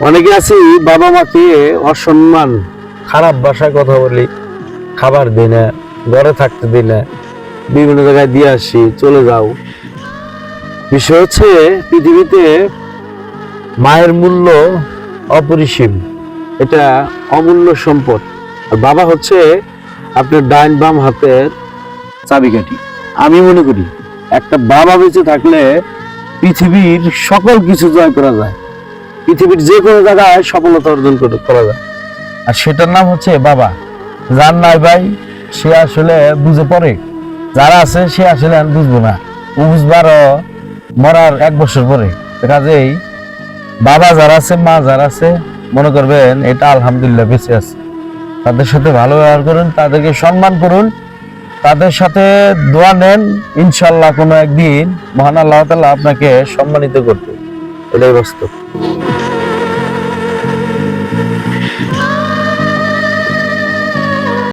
অনেকে আছি বাবা মাকে অসম্মান, খারাপ ভাষায় কথা বলি, খাবার দিই না, ঘরে থাকতে দিই না, বিভিন্ন জায়গায় দিয়ে আসি, চলে যাও। বিষয় হচ্ছে পৃথিবীতে মায়ের মূল্য অপরিসীম, এটা অমূল্য সম্পদ। আর বাবা হচ্ছে আপনার ডাইন বাম হাতের চাবিকাঠি। আমি মনে করি একটা বাবা বেঁচে থাকলে পৃথিবীর সকল কিছু জয় করা যায়, পৃথিবীর যে কোনো জায়গায় সফলতা অর্জন করা যায়। আর সেটার নাম হচ্ছে বাবা। যার নাই ভাই সে আসলে বুঝে পড়ে, যারা আছে সে আসলে আর বুঝবো না, ও বুঝবারও মরার 1 বছর পরে। কাজেই বাবা যারা আছে, মা যারা আছে, মনে করবেন এটা আলহামদুলিল্লাহ বেঁচে আছে। তাদের সাথে ভালো ব্যবহার করুন, তাদেরকে সম্মান করুন, তাদের সাথে দোয়া নেন। ইনশাল্লাহ কোনো একদিন মহান আল্লাহ তাআলা আপনাকে সম্মানিত করবে, এটাই বাস্তব।